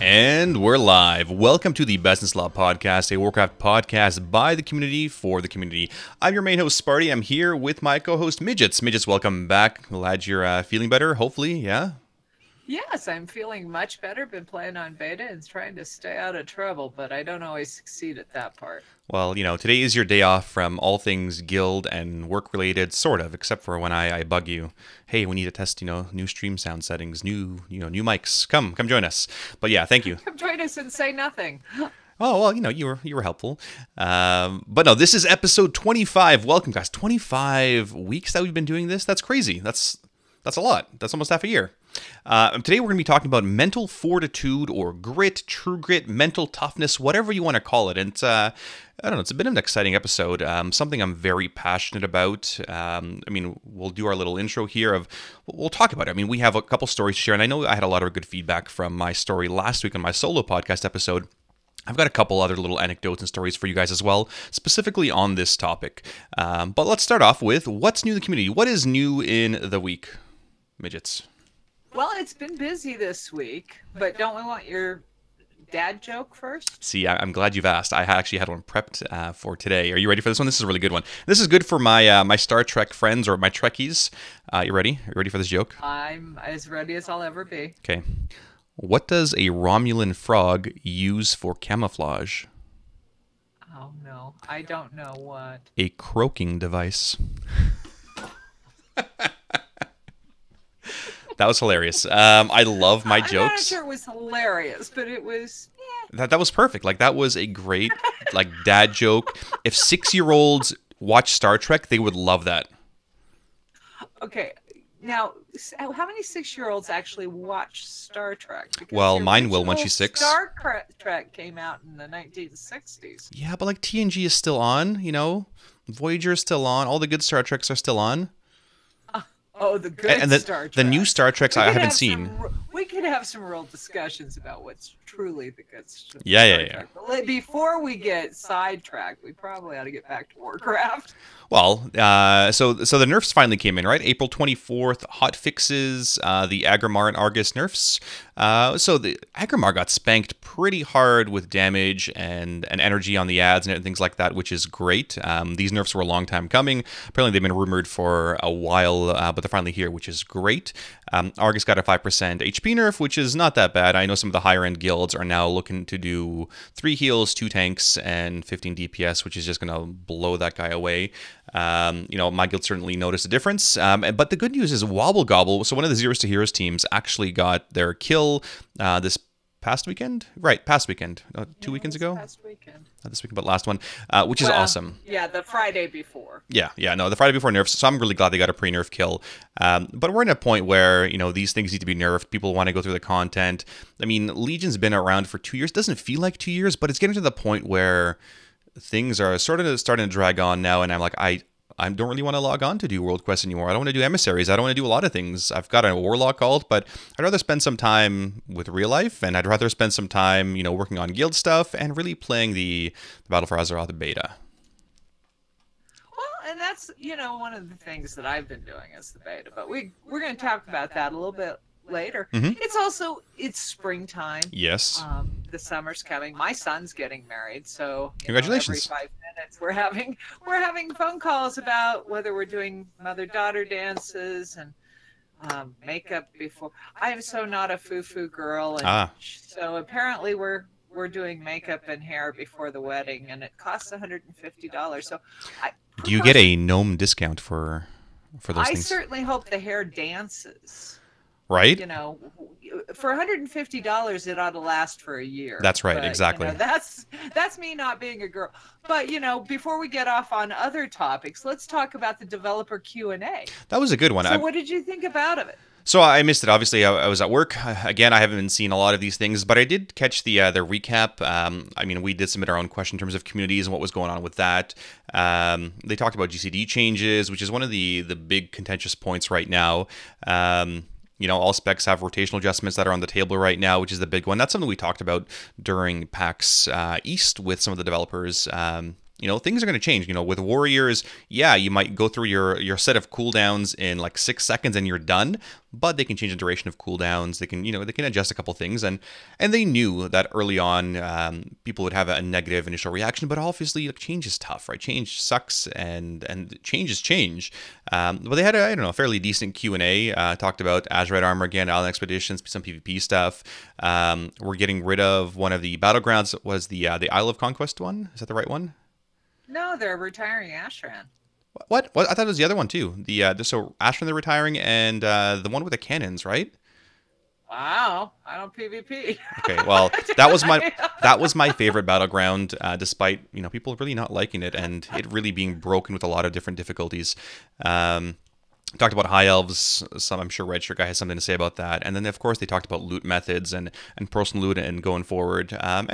And we're live. Welcome to the Business Law Podcast, a Warcraft podcast by the community for the community. I'm your main host, Sparty. I'm here with my co-host, Midgettes. Midgettes, welcome back. Glad you're feeling better, hopefully, yeah? Yes, I'm feeling much better. Been playing on beta and trying to stay out of trouble, but I don't always succeed at that part. Well, you know, today is your day off from all things guild and work-related, sort of, except for when I bug you. Hey, we need to test, new stream sound settings, new mics. Come join us. But yeah, thank you. Come join us and say nothing. Oh, well, you were helpful. But no, this is episode 25. Welcome, guys. 25 weeks that we've been doing this. That's crazy. That's a lot. That's almost half a year. Today we're going to be talking about mental fortitude or grit, true grit, mental toughness, whatever you want to call it. And it's, I don't know, it's a bit of an exciting episode, something I'm very passionate about. We'll do our little intro here we'll talk about it. I mean, we have a couple stories to share, and I know I had a lot of good feedback from my story last week on my solo podcast episode. I've got a couple other little anecdotes and stories for you guys as well, specifically on this topic. But let's start off with what's new in the community. What is new in the week, Midgets? Well, it's been busy this week, but don't we want your dad joke first? See, I'm glad you've asked. I actually had one prepped for today. Are you ready for this one? This is a really good one. This is good for my my Star Trek friends or my Trekkies. You ready? Are you ready for this joke? I'm as ready as I'll ever be. Okay. What does a Romulan frog use for camouflage? Oh, no. I don't know what. A croaking device. That was hilarious. I love my jokes. I'm not sure it was hilarious, but it was... That was perfect. Like, that was a great, dad joke. If 6-year-olds watch Star Trek, they would love that. Okay. Now, how many 6-year-olds actually watch Star Trek? Because well, mine will when she's 6. Star Trek came out in the 1960s. Yeah, but TNG is still on, Voyager is still on. All the good Star Treks are still on. Oh, the good Star Trek. The new Star Treks I haven't seen. We could have some real discussions about what's truly the good Star Trek. Yeah. But before we get sidetracked, we probably ought to get back to Warcraft. Well, so the nerfs finally came in, right? April 24th, hot fixes, the Agrimar and Argus nerfs. So the Agrimar got spanked pretty hard with damage and energy on the ads and things like that, which is great. These nerfs were a long time coming. Apparently they've been rumored for a while, but they're finally here, which is great. Argus got a 5% HP nerf, which is not that bad. I know some of the higher end guilds are now looking to do 3 heals, 2 tanks, and 15 DPS, which is just going to blow that guy away. My guild certainly noticed a difference. But the good news is Wobble Gobble, so one of the Zeros to Heroes teams actually got their kill this past weekend? Right, past weekend. 2 weekends ago? Past weekend. Not this weekend, but last one, which is awesome. Yeah, the Friday before. Yeah, the Friday before nerfs. So I'm really glad they got a pre-nerf kill. But we're in a point where, these things need to be nerfed. People want to go through the content. I mean, Legion's been around for 2 years. Doesn't feel like 2 years, but it's getting to the point where things are starting to drag on now, and I'm like, I don't really want to log on to do World Quest anymore. I don't want to do emissaries. I don't want to do a lot of things. I've got a Warlock alt, but I'd rather spend some time with real life, and I'd rather spend some time, working on guild stuff and really playing the Battle for Azeroth beta. Well, and that's, one of the things that I've been doing is the beta, but we're going to talk about that a little bit later. Mm-hmm. It's springtime. Yes. The summer's coming. My son's getting married, so congratulations. Every 5 minutes we're having phone calls about whether we're doing mother-daughter dances and makeup before. I am so not a foo-foo girl, and so apparently we're doing makeup and hair before the wedding, and it costs $150. So do you get a gnome discount for those things? I certainly hope the hair dances. Right? For $150, it ought to last for a year. That's right, exactly. That's me not being a girl. But, before we get off on other topics, let's talk about the developer Q&A. That was a good one. So what did you think about it? So I missed it. Obviously, I was at work. Again, I haven't been seeing a lot of these things, but I did catch the recap. We did submit our own question in terms of communities and what was going on with that. They talked about GCD changes, which is one of the big contentious points right now. All specs have rotational adjustments that are on the table right now, which is the big one. That's something we talked about during PAX East with some of the developers. things are going to change. With warriors, yeah, you might go through your set of cooldowns in like 6 seconds and you're done, but they can change the duration of cooldowns. They can, they can adjust a couple things, and they knew that early on, people would have a negative initial reaction, but obviously change is tough, right? Change sucks, and change is change. But they had a fairly decent Q&A. Talked about Azurite armor again, Island expeditions, some PvP stuff. We're getting rid of one of the battlegrounds. Was the Isle of Conquest one? Is that the right one? No, they're retiring Ashran. What? I thought it was the other one too. So Ashran they're retiring, and the one with the cannons, right? Wow, I don't PvP. Okay, well, that was my favorite battleground, despite people really not liking it and it really being broken with a lot of different difficulties. Talked about high elves. I'm sure Redshirt guy has something to say about that. And then of course they talked about loot methods and personal loot and going forward. I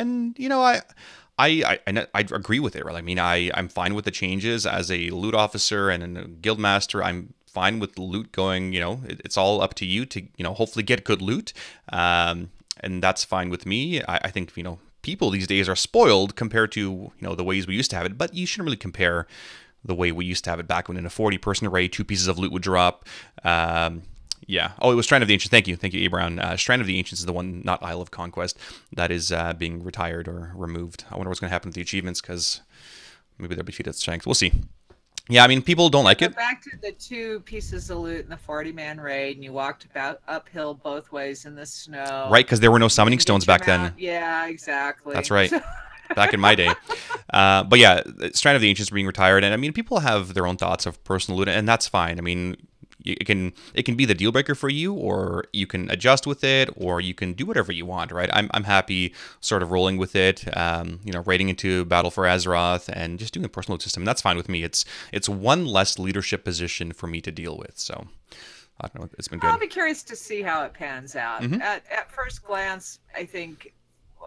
agree with it. Right? I mean, I'm fine with the changes as a loot officer and a guild master. I'm fine with loot going. It's all up to you to hopefully get good loot, and that's fine with me. I think people these days are spoiled compared to the ways we used to have it. But you shouldn't really compare the way we used to have it back when in a 40-person array, 2 pieces of loot would drop. Yeah. Oh, it was Strand of the Ancients. Thank you, A. Brown. Strand of the Ancients is the one, not Isle of Conquest, that is being retired or removed. I wonder what's going to happen with the achievements, because maybe they'll be treated as strength. We'll see. Yeah, I mean, people don't like it. Back to the 2 pieces of loot in the 40-man raid, and you walked about uphill both ways in the snow. Right, because there were no summoning stones back then. Yeah, exactly. That's right. Back in my day. But yeah, Strand of the Ancients being retired, and I mean, people have their own thoughts of personal loot, and that's fine. I mean, it can be the deal breaker for you, or you can adjust with it, or you can do whatever you want, right? I'm happy sort of rolling with it, raiding into Battle for Azeroth and just doing a personal loot system. That's fine with me. It's one less leadership position for me to deal with. So I don't know. It's been good. I'll be curious to see how it pans out. Mm-hmm. At first glance, I think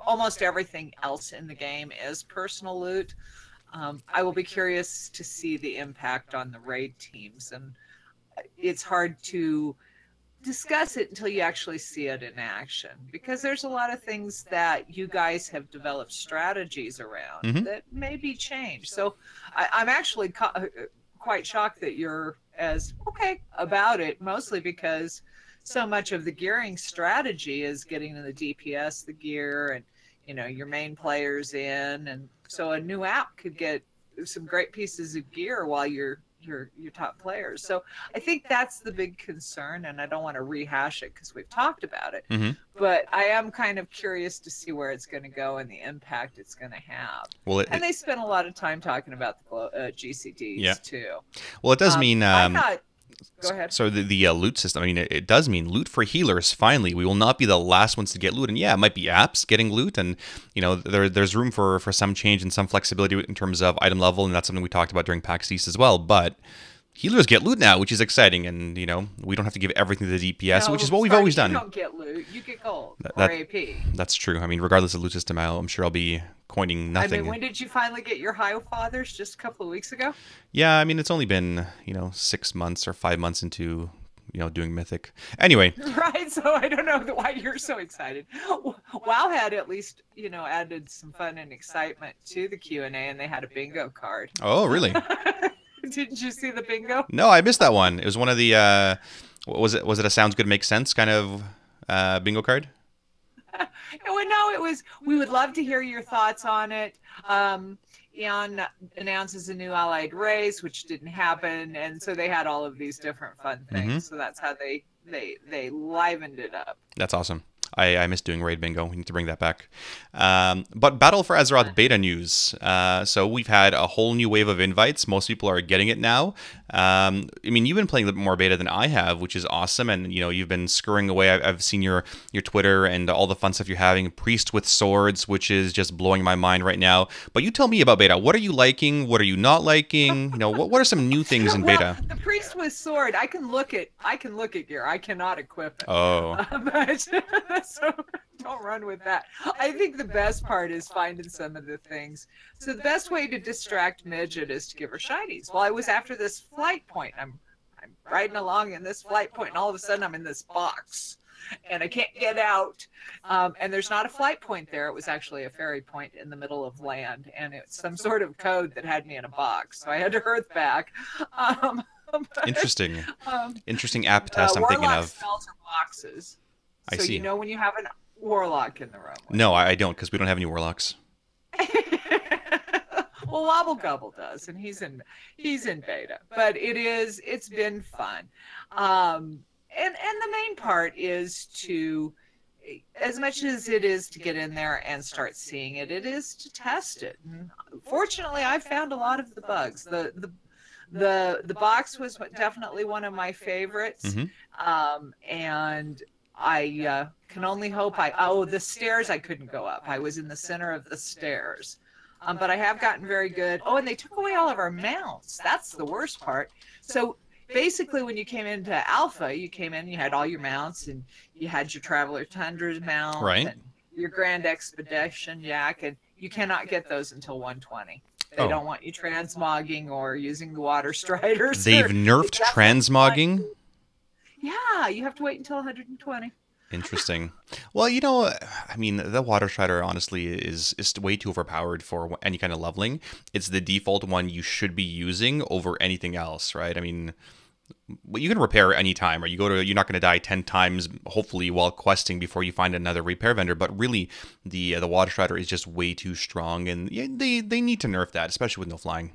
almost everything else in the game is personal loot. I will be curious to see the impact on the raid teams, and it's hard to discuss it until you actually see it in action, because there's a lot of things that you guys have developed strategies around mm-hmm. that may be changed. So I'm actually quite shocked that you're as okay about it, mostly because so much of the gearing strategy is getting to the DPS, the gear, and your main players in, and so a new app could get some great pieces of gear while you're your top players. So I think that's the big concern, and I don't want to rehash it because we've talked about it, mm-hmm. but I am kind of curious to see where it's going to go and the impact it's going to have. Well, and they spent a lot of time talking about the GCDs too. Well, it does mean go ahead. So the loot system, I mean, it does mean loot for healers. Finally, we will not be the last ones to get loot. And yeah, it might be apps getting loot, and there's room for some change and some flexibility in terms of item level, and that's something we talked about during PAX East as well. But healers get loot now, which is exciting, and we don't have to give everything to the DPS, which is what we've always done. You don't get loot, you get gold or AP. That's true. I mean, regardless of loot system, I'm sure I'll be coining nothing. I mean, when did you finally get your High Fathers? Just a couple of weeks ago? Yeah, I mean, it's only been 6 months or 5 months into doing Mythic. Anyway. Right, so I don't know why you're so excited. WoW had at least, added some fun and excitement to the Q&A, and they had a bingo card. Oh, really? Didn't you see the bingo? No, I missed that one. It was one of the, was it a sounds good, makes sense kind of bingo card? No, it was, we would love to hear your thoughts on it. Eon announces a new allied race, which didn't happen, and so they had all of these different fun things. Mm-hmm. So that's how they livened it up. That's awesome. I miss doing raid bingo. We need to bring that back. But Battle for Azeroth beta news. So we've had a whole new wave of invites. Most people are getting it now. I mean, you've been playing a little bit more beta than I have, which is awesome. And you've been scurrying away. I've seen your Twitter and all the fun stuff you're having. Priest with swords, which is just blowing my mind right now. But you tell me about beta. What are you liking? What are you not liking? What are some new things in beta? The priest with sword, I can look at gear. I cannot equip it. Oh. So don't run with that. I think the best part is finding some of the things. So the best way to distract Midget is to give her shinies. Well, I was after this flight point. I'm riding along in this flight point, and all of a sudden I'm in this box. and I can't get out. And there's not a flight point there. It was actually a ferry point in the middle of land, and it's some sort of code that had me in a box. So I had to earth back. Interesting. Interesting app test I'm thinking Warlock of. spells are boxes. I So see. you know when you have a warlock in the room. No, I don't, because we don't have any warlocks. Well, Wobble Gobble does, and he's in beta. But it's been fun. And the main part is to, as much as it is to get in there and start seeing it, it is to test it. And fortunately, I found a lot of the bugs. The box was definitely one of my favorites. And I can only hope the stairs I couldn't go up. I was in the center of the stairs. But I have gotten very good. Oh, and they took away all of our mounts. That's the worst part. So basically, when you came into Alpha, you came in, you had all your mounts, and you had your Traveler Tundra mount, right, and your Grand Expedition Yak, and you cannot get those until 120. They don't want you transmogging or using the Water Striders. They've nerfed transmogging? Yeah, you have to wait until 120. Interesting. Well, you know, I mean, the Water Strider honestly is way too overpowered for any kind of leveling. It's the default one you should be using over anything else, right? I mean, you can repair any time, or you're not going to die 10 times, hopefully, while questing before you find another repair vendor. But really, the Water Strider is just way too strong, and they need to nerf that, especially with no flying.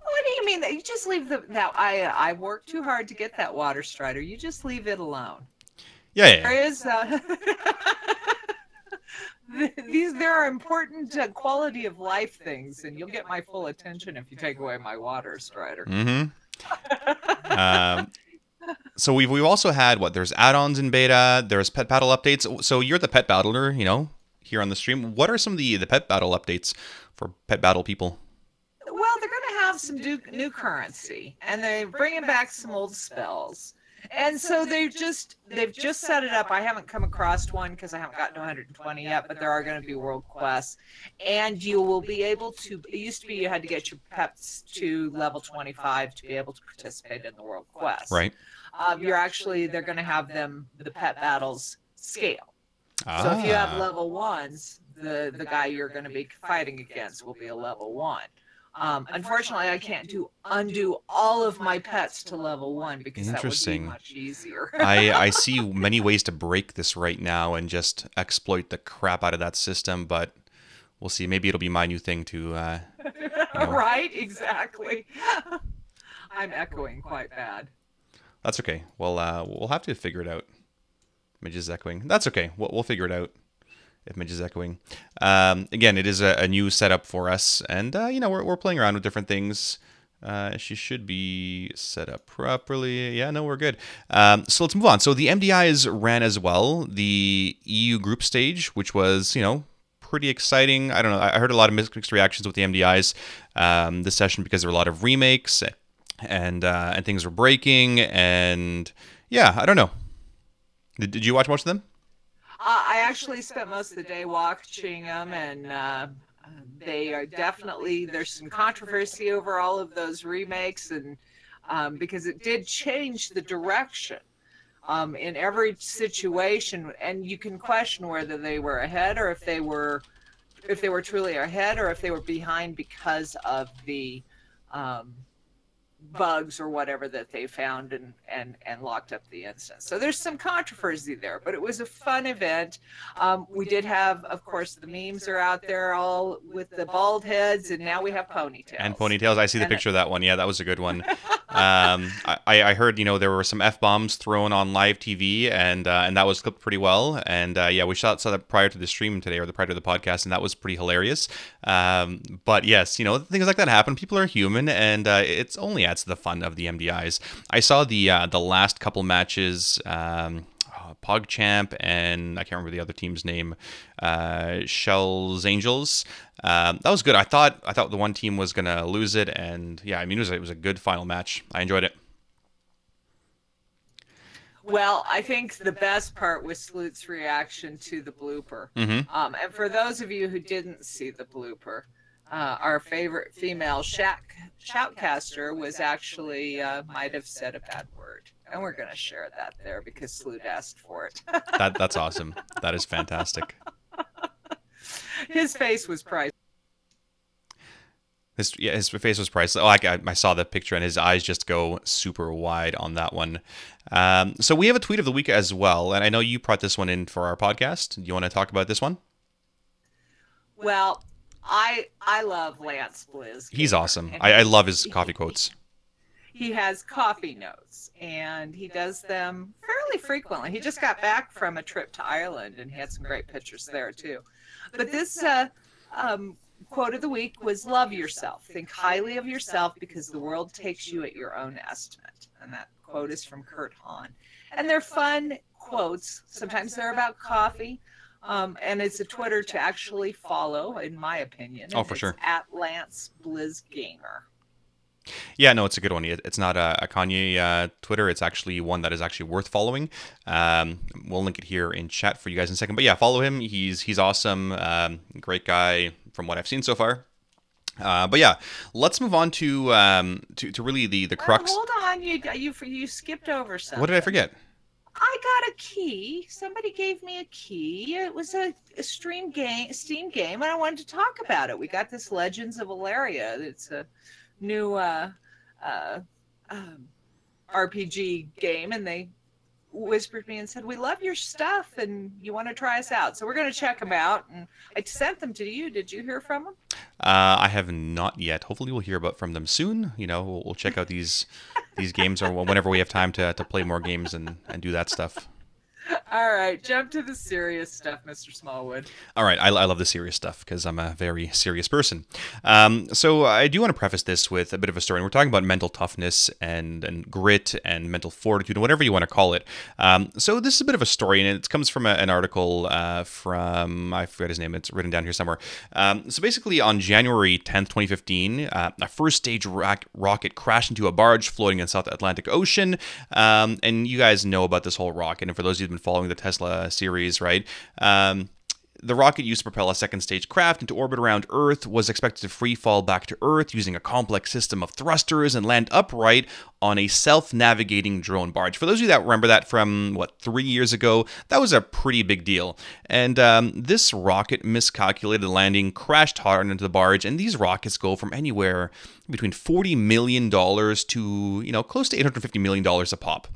What do you mean? You just leave I worked too hard to get that Water Strider. You just leave it alone. Yeah. There is there are important quality of life things, and you'll get my full attention if you take away my Water Strider. So we've also had there's add-ons in beta, there's pet battle updates. So you're the pet battler, here on the stream. What are some of the pet battle updates for pet battle people? Well, they're going to have some new currency, and they're bringing back some old spells. And so they've just set it up. I haven't come across one because I haven't gotten to 120 yet, but there are going to be world quests, and you will be able to. It used to be you had to get your pets to level 25 to be able to participate in the world quest. Right. They're going to have the pet battles scale. So if you have level 1s, the guy you're going to be fighting against will be a level 1. Unfortunately, I can't undo all of my pets to level 1 because that would be much easier. I see many ways to break this right now and just exploit the crap out of that system, but we'll see. Maybe it'll be my new thing to... Right, exactly. I'm echoing quite bad. That's okay. Well, we'll have to figure it out. Midge is echoing. That's okay. We'll figure it out. If Midge is echoing. Again, it is a new setup for us, and we're playing around with different things. She should be set up properly. Yeah, no, we're good. So let's move on. So the MDIs ran as well. The EU group stage, which was pretty exciting. I don't know. I heard a lot of mixed reactions with the MDIs this session because there were a lot of remakes and things were breaking, and yeah, I don't know. Did you watch most of them? I actually spent most of the day watching them, and they are definitely, there's some controversy over all of those remakes, and because it did change the direction in every situation, and you can question whether they were ahead or if they were truly ahead or if they were behind because of the bugs or whatever that they found and locked up the instance. So there's some controversy there, but it was a fun event. We did have, of course, the memes are out there all with the bald heads, and now we have ponytails. And ponytails. I see the picture of that one. Yeah, that was a good one. I heard, there were some F-bombs thrown on live TV, and that was clipped pretty well. And yeah, we saw that prior to the stream today, or prior to the podcast, and that was pretty hilarious. But yes, things like that happen. People are human, and it's only adds to the fun of the MDIs. I saw the last couple matches, PogChamp and I can't remember the other team's name, Shell's Angels. That was good. I thought the one team was gonna lose it, and yeah, I mean it was a good final match. I enjoyed it. Well, I think the best part was Sloot's reaction to the blooper. And for those of you who didn't see the blooper, our favorite female shoutcaster was actually might have said a bad word. and we're going to share that there because Sloot asked for it. That's awesome. That is fantastic. His face was priceless. His face was priceless. Oh, I saw the picture, and his eyes just go super wide on that one. So we have a tweet of the week as well, and I know you brought this one in for our podcast. Do you want to talk about this one? Well, I love Lance Blizz. He's awesome. I love his coffee quotes. He has coffee notes, and he does them fairly frequently. He just got back from a trip to Ireland, and he had some great pictures there, too. But this quote of the week was, love yourself. Think highly of yourself because the world takes you at your own estimate. And that quote is from Kurt Hahn. And they're fun quotes. Sometimes they're about coffee. And it's a Twitter to actually follow, in my opinion. Oh, for sure. At Lance Blizz Gamer. Yeah, no, it's a good one. It's not a Kanye Twitter. It's actually one that is actually worth following. We'll link it here in chat for you guys in a second. But yeah, follow him. He's awesome. Great guy from what I've seen so far. But yeah, let's move on to really the crux. Hold on, you skipped over something. What did I forget? I got a key. Somebody gave me a key. It was a Steam game, and I wanted to talk about it. We got this Legends of Valeria. It's a new RPG game, and they whispered me and said, we love your stuff, and you want to try us out. So we're going to check them out, and I sent them to you. Did you hear from them? I have not yet. Hopefully we'll hear from them soon. You know, we'll check out these games, or whenever we have time to play more games and do that stuff. All right, jump to the serious stuff, Mr. Smallwood. All right, I love the serious stuff because I'm a very serious person. So I do want to preface this with a bit of a story. We're talking about mental toughness and grit and mental fortitude, whatever you want to call it. So this is a bit of a story, and it comes from an article from, I forget his name, it's written down here somewhere. So basically on January 10th, 2015, a first stage rocket crashed into a barge floating in the South Atlantic Ocean. And you guys know about this whole rocket, and for those of you who've been following the Tesla series, right? The rocket used to propel a second stage craft into orbit around Earth was expected to free fall back to Earth using a complex system of thrusters and land upright on a self-navigating drone barge. For those of you that remember that from, 3 years ago, that was a pretty big deal. And this rocket miscalculated the landing, crashed hard into the barge, and these rockets go from anywhere between $40 million to, close to $850 million a pop.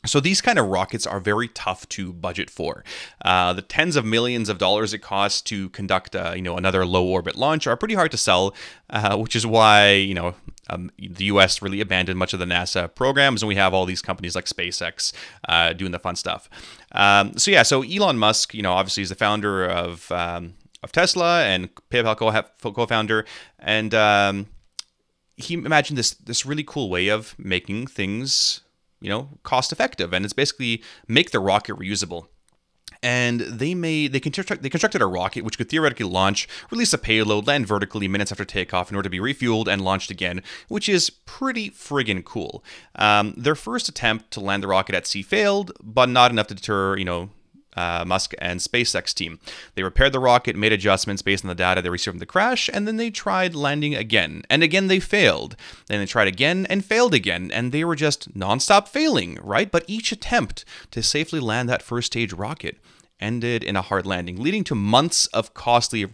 So these kind of rockets are very tough to budget for. The tens of millions of dollars it costs to conduct, another low orbit launch are pretty hard to sell, which is why, the U.S. really abandoned much of the NASA programs, and we have all these companies like SpaceX doing the fun stuff. So Elon Musk, obviously is the founder of Tesla and PayPal co-founder, and he imagined this really cool way of making things cost effective, and it's basically make the rocket reusable. And they constructed a rocket which could theoretically launch, release a payload, land vertically minutes after takeoff in order to be refueled and launched again, which is pretty friggin' cool. Their first attempt to land the rocket at sea failed, but not enough to deter, Musk and SpaceX team. They repaired the rocket, made adjustments based on the data they received from the crash, and then they tried landing again. And again, they failed. Then they tried again and failed again, and they were just nonstop failing, right? But each attempt to safely land that first stage rocket ended in a hard landing, leading to months of costly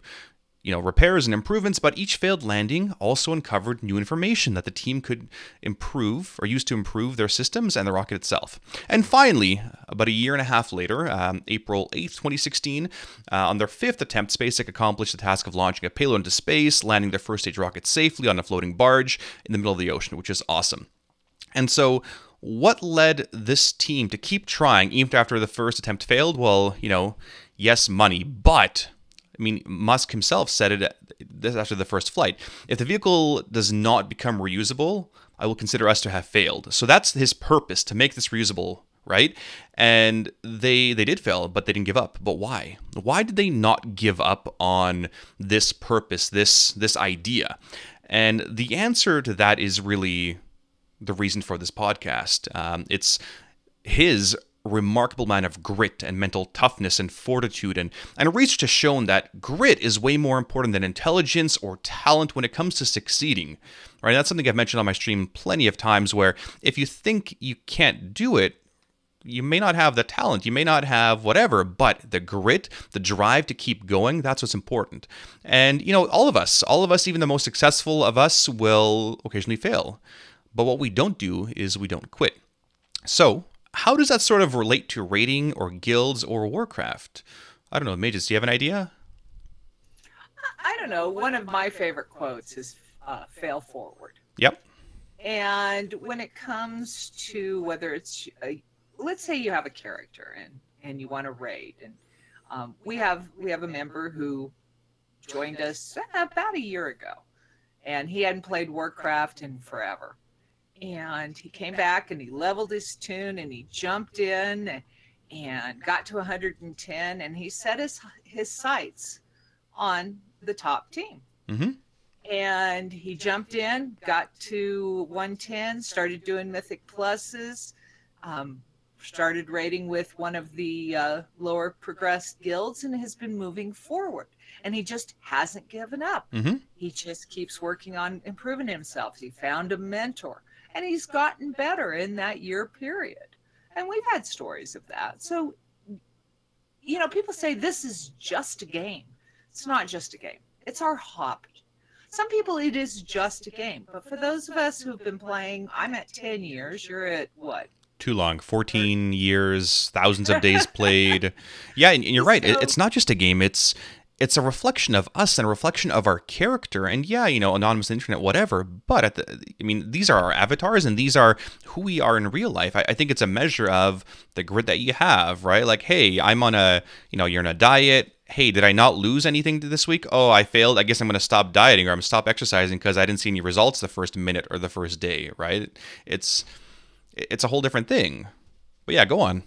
repairs and improvements, but each failed landing also uncovered new information that the team could improve or use to improve their systems and the rocket itself. And finally, about a year and a half later, April 8th, 2016, on their fifth attempt, SpaceX accomplished the task of launching a payload into space, landing their first stage rocket safely on a floating barge in the middle of the ocean, which is awesome. And so what led this team to keep trying even after the first attempt failed? Well, yes, money, but Musk himself said it after the first flight. If the vehicle does not become reusable, I will consider us to have failed. So that's his purpose, to make this reusable, right? And they did fail, but they didn't give up. But why? Why did they not give up on this purpose, this idea? And the answer to that is really the reason for this podcast. It's his remarkable amount of grit and mental toughness and fortitude. And research has shown that grit is way more important than intelligence or talent when it comes to succeeding. Right? That's something I've mentioned on my stream plenty of times, where if you think you can't do it, you may not have the talent, you may not have whatever, but the grit, the drive to keep going, that's what's important. And, all of us, even the most successful of us, will occasionally fail. But what we don't do is we don't quit. So, how does that sort of relate to raiding or guilds or Warcraft? I don't know, Midgettes, do you have an idea? I don't know. One of my favorite quotes is fail forward. Yep. And when it comes to whether it's, let's say you have a character and you want to raid. And we have a member who joined us about a year ago. And he hadn't played Warcraft in forever. And he came back and he leveled his tune and he jumped in and got to 110, and he set his sights on the top team. Mm-hmm. And he jumped in, got to 110, started doing Mythic Pluses, started raiding with one of the lower progressed guilds, and has been moving forward. And he just hasn't given up. Mm-hmm. He just keeps working on improving himself. He found a mentor, and he's gotten better in that year period. And we've had stories of that. So, people say this is just a game. It's not just a game. It's our hobby. Some people, it is just a game. But for those of us who've been playing, I'm at 10 years. You're at what? Too long. 14 years, thousands of days played. Yeah, and you're right. It's not just a game. It's a reflection of us and a reflection of our character. And yeah, anonymous internet, whatever. But these are our avatars, and these are who we are in real life. I think it's a measure of the grit that you have, right? Like, hey, I'm on you're on a diet. Hey, did I not lose anything this week? Oh, I failed. I guess I'm going to stop dieting, or I'm going to stop exercising because I didn't see any results the first minute or the first day, right? It's a whole different thing. But yeah, go on.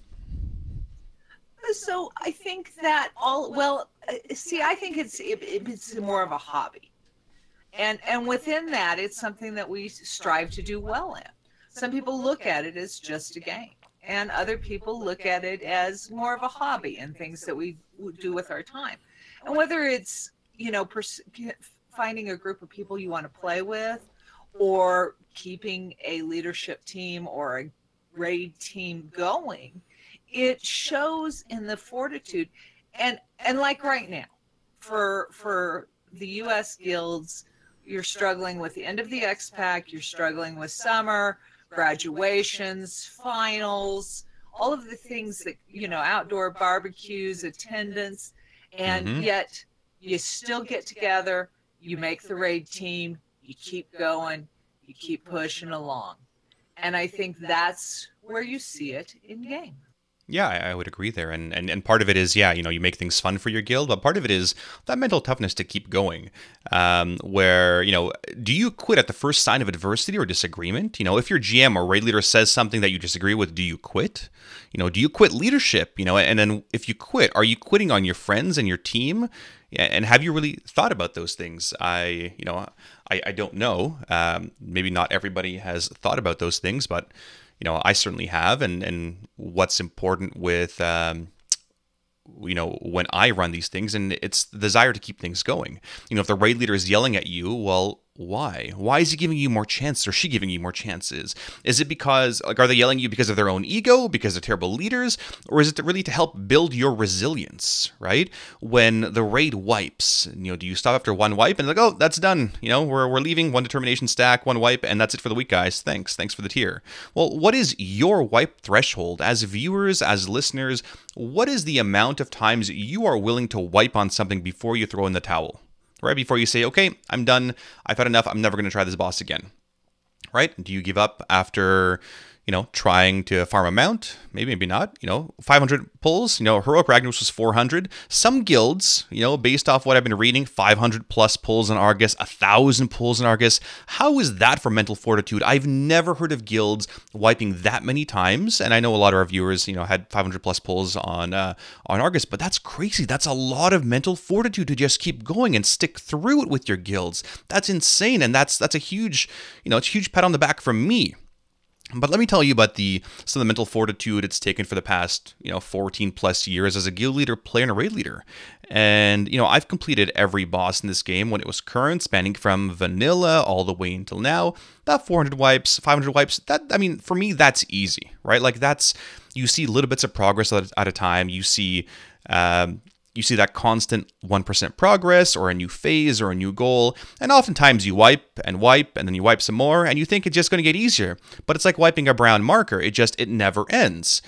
So I think that I think it's more of a hobby. And within that, it's something that we strive to do well in. Some people look at it as just a game, and other people look at it as more of a hobby and things that we do with our time. And whether it's, finding a group of people you want to play with, or keeping a leadership team or a raid team going, it shows in the fortitude. And like right now, for the U.S. guilds, you're struggling with the end of the X-Pack, you're struggling with summer, graduations, finals, all of the things that, outdoor barbecues, attendance, and yet you still get together, you make the raid team, you keep going, you keep pushing along. And I think that's where you see it in game. Yeah, I would agree there. And part of it is, you make things fun for your guild, but part of it is that mental toughness to keep going. Where, do you quit at the first sign of adversity or disagreement? If your GM or raid leader says something that you disagree with, do you quit? Do you quit leadership? And then if you quit, are you quitting on your friends and your team? And have you really thought about those things? I don't know. Maybe not everybody has thought about those things, but I certainly have. And what's important with, when I run these things, and it's the desire to keep things going. If the raid leader is yelling at you, well, why? Why is he giving you more chances, or she giving you more chances? Is it because, are they yelling at you because of their own ego, because they're terrible leaders, or is it really to help build your resilience, right? When the raid wipes, do you stop after one wipe and like, oh, that's done, we're leaving, one determination stack, one wipe, and that's it for the week, guys. Thanks for the tier. Well, what is your wipe threshold? As viewers, as listeners, what is the amount of times you are willing to wipe on something before you throw in the towel? Right before you say, okay, I'm done, I've had enough, I'm never going to try this boss again, right? Do you give up after, trying to farm a mount? Maybe not, 500 pulls, Heroic Ragnaros was 400. Some guilds, based off what I've been reading, 500 plus pulls in Argus, 1,000 pulls in Argus. How is that for mental fortitude? I've never heard of guilds wiping that many times, and I know a lot of our viewers, had 500 plus pulls on Argus, but that's crazy. That's a lot of mental fortitude to just keep going and stick through it with your guilds. That's insane, and that's a huge, it's a huge pat on the back from me. But let me tell you about some of the mental fortitude it's taken for the past, 14 plus years as a guild leader, player, and a raid leader. And, I've completed every boss in this game when it was current, spanning from vanilla all the way until now. That 400 wipes, 500 wipes, for me, that's easy, right? Like you see little bits of progress at a time. You see that constant 1% progress or a new phase or a new goal. And oftentimes you wipe and then you wipe some more and you think it's just going to get easier. But it's like wiping a brown marker. It never ends.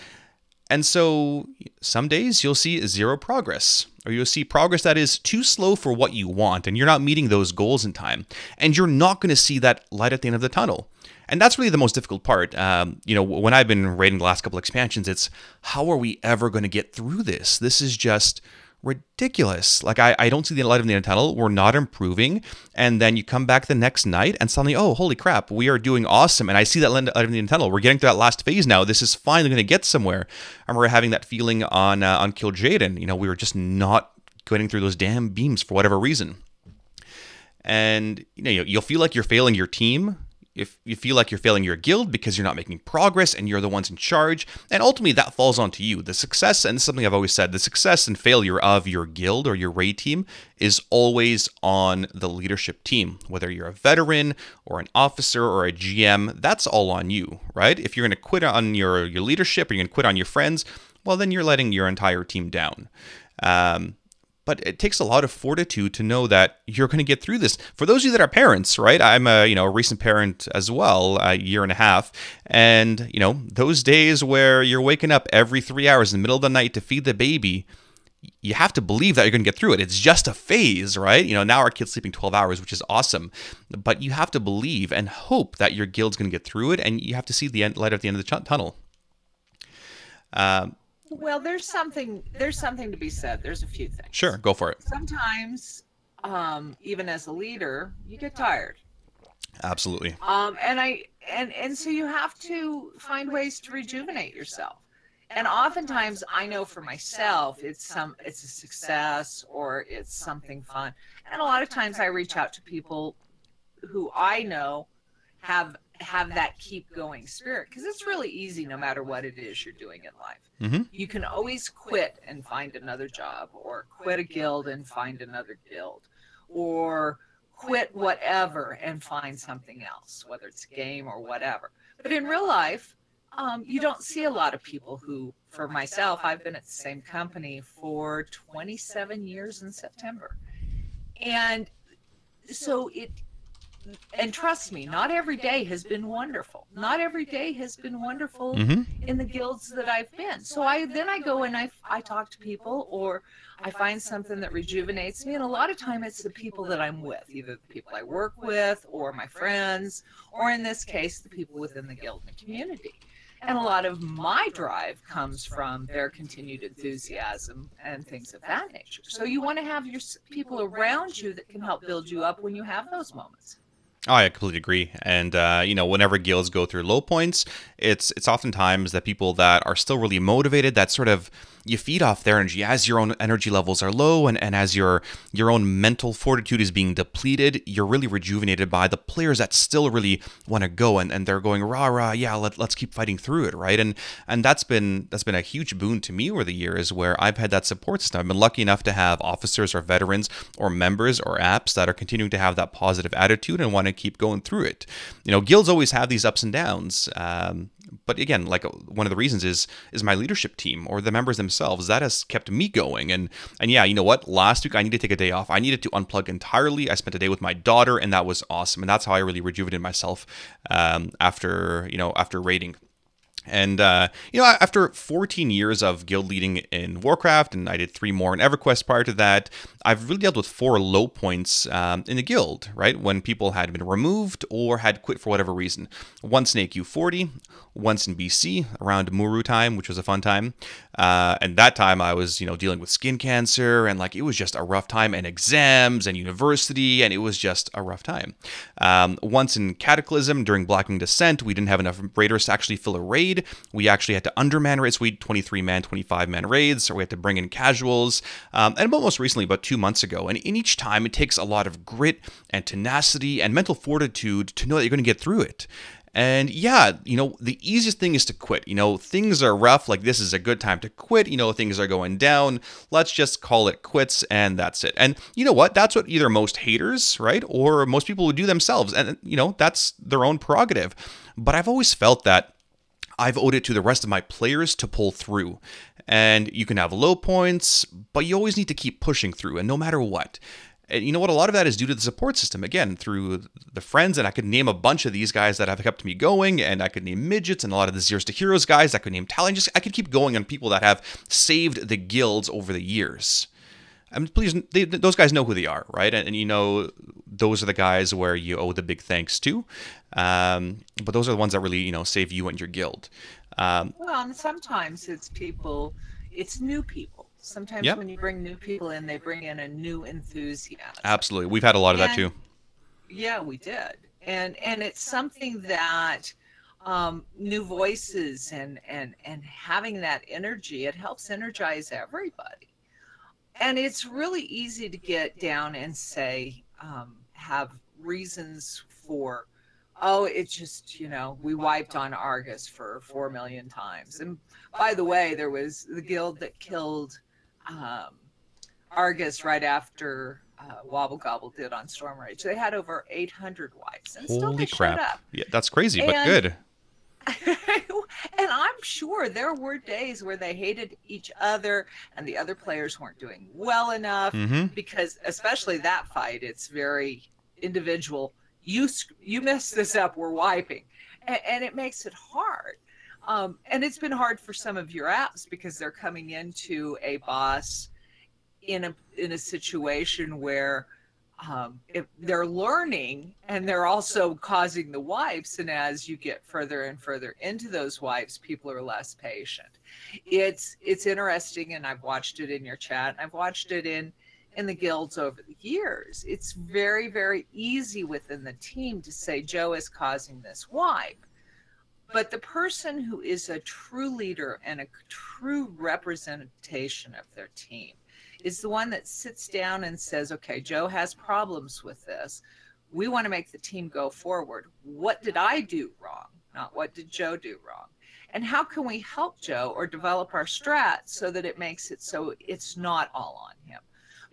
And so some days you'll see zero progress, or you'll see progress that is too slow for what you want, and you're not meeting those goals in time. And you're not going to see that light at the end of the tunnel. And that's really the most difficult part. When I've been raiding the last couple expansions, it's how are we ever going to get through this? This is just ridiculous. Like I don't see the light of the end of the tunnel. We're not improving. And then you come back the next night and suddenly, oh, holy crap, we are doing awesome. And I see that light of the end of the tunnel. We're getting to that last phase now. This is finally going to get somewhere. I remember having that feeling on Kill Jaden. We were just not getting through those damn beams for whatever reason. And you'll feel like you're failing your team. If you feel like you're failing your guild because you're not making progress and you're the ones in charge, and ultimately that falls onto you. The success, and this is something I've always said, the success and failure of your guild or your raid team is always on the leadership team. Whether you're a veteran or an officer or a GM, that's all on you, right? If you're going to quit on your leadership or you're going to quit on your friends, well, then you're letting your entire team down. But it takes a lot of fortitude to know that you're going to get through this. For those of you that are parents, right? I'm a recent parent as well, a year and a half. And, those days where you're waking up every 3 hours in the middle of the night to feed the baby, you have to believe that you're going to get through it. It's just a phase, right? Now our kid's sleeping 12 hours, which is awesome. But you have to believe and hope that your guild's going to get through it. And you have to see the light at the end of the tunnel. Well, there's something to be said. There's a few things. Sure, go for it. Sometimes, even as a leader, you get tired. Absolutely. And so you have to find ways to rejuvenate yourself. And oftentimes, I know for myself, it's a success or it's something fun. And a lot of times, I reach out to people who I know have that keep going spirit, because it's really easy no matter what it is you're doing in life. Mm-hmm. You can always quit and find another job, or quit a guild and find another guild, or quit whatever and find something else, whether it's a game or whatever. But in real life, you don't see a lot of people who, for myself, I've been at the same company for 27 years in September. And so and trust me, not every day has been wonderful. Not every day has been wonderful in the guilds that I've been. So I go and I talk to people, or I find something that rejuvenates me. And a lot of time it's the people that I'm with, either the people I work with or my friends, or in this case, the people within the guild and the community. And a lot of my drive comes from their continued enthusiasm and things of that nature. So you want to have your people around you that can help build you up when you have those moments. Oh, I completely agree. And, whenever guilds go through low points, it's oftentimes that people that are still really motivated, that sort of, you feed off their energy as your own energy levels are low, and as your own mental fortitude is being depleted, you're really rejuvenated by the players that still really want to go, and they're going, rah, rah, yeah, let's keep fighting through it, right? And that's been a huge boon to me over the years, where I've had that support system. I've been lucky enough to have officers or veterans or members or apps that are continuing to have that positive attitude and want to keep going through it. Guilds always have these ups and downs. But again, like one of the reasons is my leadership team or the members themselves. That has kept me going. And yeah, you know what? Last week I needed to take a day off. I needed to unplug entirely. I spent a day with my daughter, and that was awesome. And that's how I really rejuvenated myself after raiding. And, after 14 years of guild leading in Warcraft, and I did 3 more in EverQuest prior to that, I've really dealt with 4 low points in the guild, right? When people had been removed or had quit for whatever reason. Once in AQ40, once in BC, around Muru time, which was a fun time. And that time I was, dealing with skin cancer, and it was just a rough time, and exams and university, and it was just a rough time. Once in Cataclysm during Blackwing Descent, we didn't have enough raiders to actually fill a raid. We actually had to underman raids. We had 23-man, 25-man raids, or we had to bring in casuals. And most recently, about 2 months ago. And in each time, it takes a lot of grit and tenacity and mental fortitude to know that you're going to get through it. And yeah, the easiest thing is to quit. Things are rough, like this is a good time to quit. Things are going down. Let's just call it quits, and that's it. And you know what? That's what either most haters, right, or most people would do themselves. And, that's their own prerogative. But I've always felt that I've owed it to the rest of my players to pull through. And you can have low points, but you always need to keep pushing through, and no matter what. And you know what? A lot of that is due to the support system, again, through the friends. And I could name a bunch of these guys that have kept me going. And I could name Midgets and a lot of the Zeros to Heroes guys. I could name Talon. I could keep going on people that have saved the guilds over the years. I mean, please, those guys know who they are, right? And those are the guys where you owe the big thanks to. But those are the ones that really, save you and your guild. Well, and sometimes it's new people. Sometimes when you bring new people in, they bring in a new enthusiasm. Absolutely. We've had a lot of that too. Yeah, we did. And it's something that new voices and having that energy, it helps energize everybody. And it's really easy to get down and say, have reasons for, it's just, we wiped on Argus for 4 million times. And by the way, there was the guild that killed Argus right after Wobble Gobble did on Storm Rage. They had over 800 wipes. And still they showed up. Yeah, that's crazy, but good. And I'm sure there were days where they hated each other and the other players weren't doing well enough because especially that fight, it's very individual. You messed this up, we're wiping. And it makes it hard. And it's been hard for some of your apps because they're coming into a boss in a situation where if they're learning and they're also causing the wipes, and as you get further and further into those wipes, people are less patient. It's interesting, and I've watched it in your chat, and I've watched it in the guilds over the years. It's very, very easy within the team to say Joe is causing this wipe. But the person who is a true leader and a true representation of their team is the one that sits down and says, okay, Joe has problems with this. We want to make the team go forward. What did I do wrong? Not what did Joe do wrong? And how can we help Joe or develop our strat so that it makes it so it's not all on him?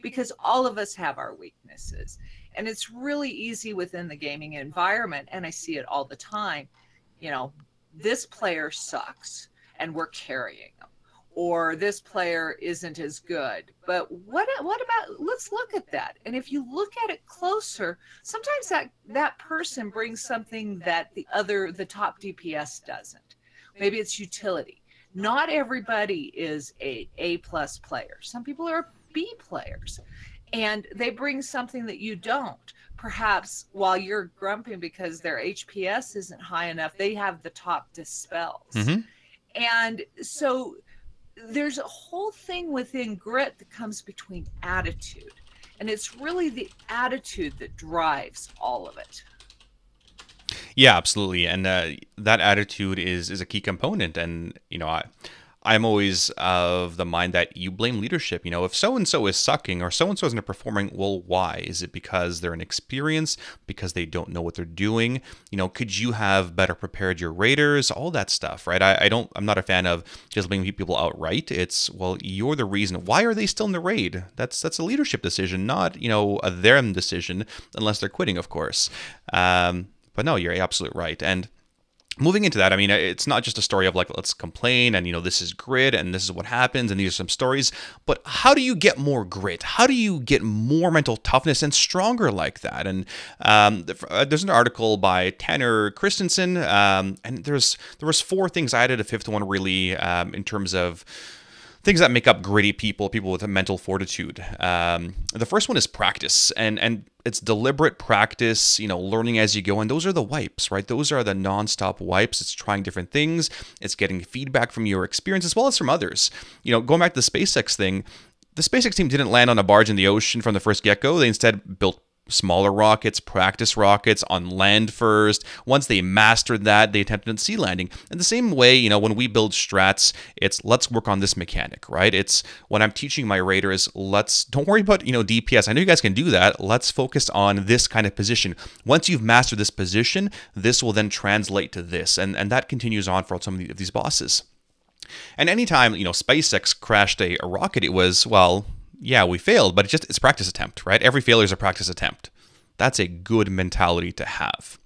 Because all of us have our weaknesses. And it's really easy within the gaming environment, and I see it all the time, this player sucks and we're carrying them. Or this player isn't as good. But what about, let's look at that. And if you look at it closer, sometimes that person brings something that the top DPS doesn't. Maybe it's utility. Not everybody is a A+ player. Some people are B players. And they bring something that you don't. Perhaps while you're grumping because their HPS isn't high enough, they have the top dispels. And so there's a whole thing within grit that comes between attitude. And it's really the attitude that drives all of it. Yeah, absolutely. And that attitude is a key component. And, I'm always of the mind that you blame leadership. If so-and-so is sucking or so-and-so isn't performing, well, why? Is it because they're inexperienced? Because they don't know what they're doing? Could you have better prepared your raiders? All that stuff, right? I'm not a fan of just blaming people outright. It's, well, you're the reason. Why are they still in the raid? That's a leadership decision, not, a them decision, unless they're quitting, of course. But no, you're absolutely right. And moving into that, it's not just a story of like, let's complain and, this is grit and this is what happens and these are some stories, but how do you get more grit? How do you get more mental toughness and stronger like that? And there's an article by Tanner Christensen, and there was 4 things. I added a 5th one really in terms of things that make up gritty people with a mental fortitude. The first one is practice, and it's deliberate practice, learning as you go. And those are the wipes, right? Those are the nonstop wipes. It's trying different things. It's getting feedback from your experience as well as from others. Going back to the SpaceX thing, the SpaceX team didn't land on a barge in the ocean from the first get-go. They instead built smaller rockets, practice rockets on land first. Once they mastered that, they attempted sea landing. In the same way, you know, when we build strats, it's let's work on this mechanic, right? It's when I'm teaching my raiders, don't worry about, you know, DPS. I know you guys can do that. Let's focus on this kind of position. Once you've mastered this position, this will then translate to this. And that continues on for some of these bosses. And anytime, you know, SpaceX crashed a rocket, it was, well, yeah, we failed, but it's a practice attempt, right? Every failure is a practice attempt. That's a good mentality to have.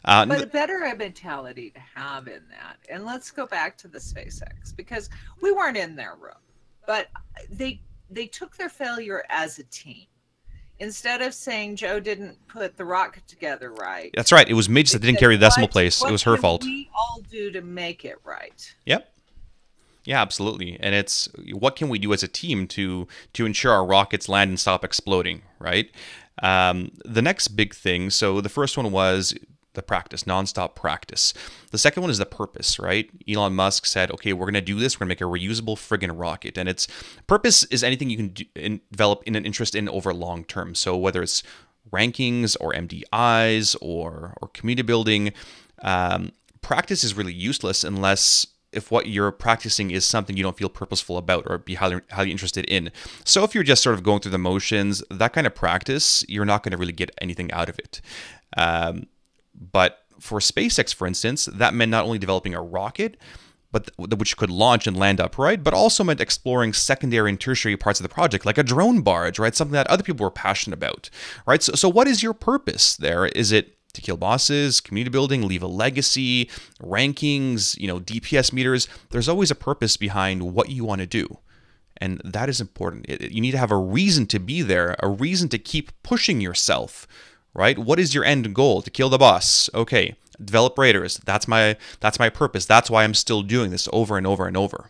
But a better mentality to have in that. And let's go back to the SpaceX, because we weren't in their room, but they took their failure as a team. Instead of saying Joe didn't put the rocket together right. That's right. It was Midge that didn't carry the decimal place. It was her fault. What can we all do to make it right? Yep. Yeah, absolutely. And it's what can we do as a team to ensure our rockets land and stop exploding, right? The next big thing, so the first one was the practice, nonstop practice. The second one is the purpose, right? Elon Musk said, okay, we're going to do this. We're going to make a reusable friggin' rocket. And its purpose is anything you can develop in an interest in over long term. So whether it's rankings or MDIs or community building, practice is really useless unless if what you're practicing is something you don't feel purposeful about or be highly interested in. So if you're just sort of going through the motions, that kind of practice, you're not going to really get anything out of it. But for SpaceX, for instance, that meant not only developing a rocket, but which could launch and land upright, but also meant exploring secondary and tertiary parts of the project, like a drone barge, right? Something that other people were passionate about, right? So what is your purpose there? Is it to kill bosses, community building, leave a legacy, rankings, you know, DPS meters? There's always a purpose behind what you want to do. And that is important. You need to have a reason to be there, a reason to keep pushing yourself, right? What is your end goal? To kill the boss. Okay, develop raiders. That's my purpose. That's why I'm still doing this over and over and over.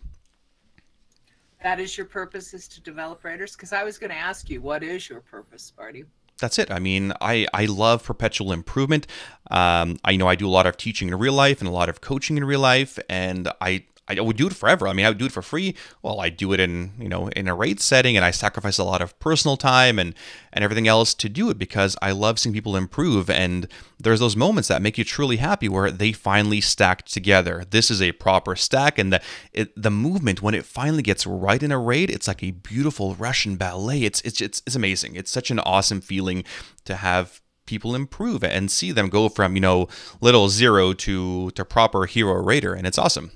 That is your purpose, is to develop raiders? Because I was going to ask you, what is your purpose, Sparty? That's it. I mean, I love perpetual improvement. I know I do a lot of teaching in real life and a lot of coaching in real life, and I would do it forever. I mean, I would do it for free. Well, I do it in, you know, in a raid setting, and I sacrifice a lot of personal time and everything else to do it because I love seeing people improve. And there's those moments that make you truly happy where they finally stacked together. This is a proper stack, and the movement when it finally gets right in a raid, it's like a beautiful Russian ballet. It's amazing. It's such an awesome feeling to have people improve and see them go from, you know, little zero to proper hero raider, and it's awesome.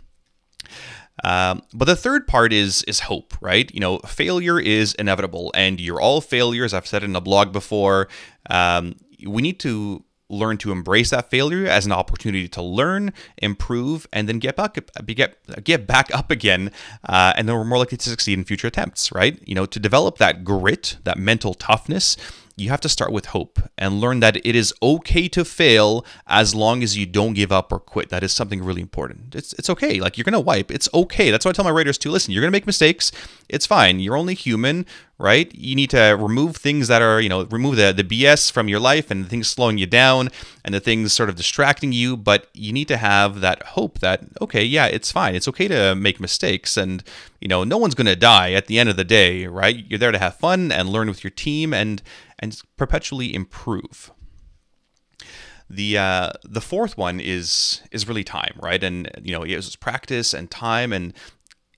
But the third part is hope, right? You know, failure is inevitable, and you're all failures. I've said it in a blog before. We need to learn to embrace that failure as an opportunity to learn, improve, and then get back up again, and then we're more likely to succeed in future attempts, right? You know, to develop that grit, that mental toughness, you have to start with hope and learn that it is okay to fail as long as you don't give up or quit. That is something really important. It's okay. Like, you're going to wipe. It's okay. That's what I tell my raiders too. Listen, you're going to make mistakes. It's fine. You're only human, right? You need to remove things that are, you know, remove the BS from your life and the things slowing you down and the things sort of distracting you. But you need to have that hope that, okay, yeah, it's fine. It's okay to make mistakes. And, you know, no one's going to die at the end of the day, right? You're there to have fun and learn with your team and perpetually improve. The fourth one is really time, right? And, you know, it's practice and time, and,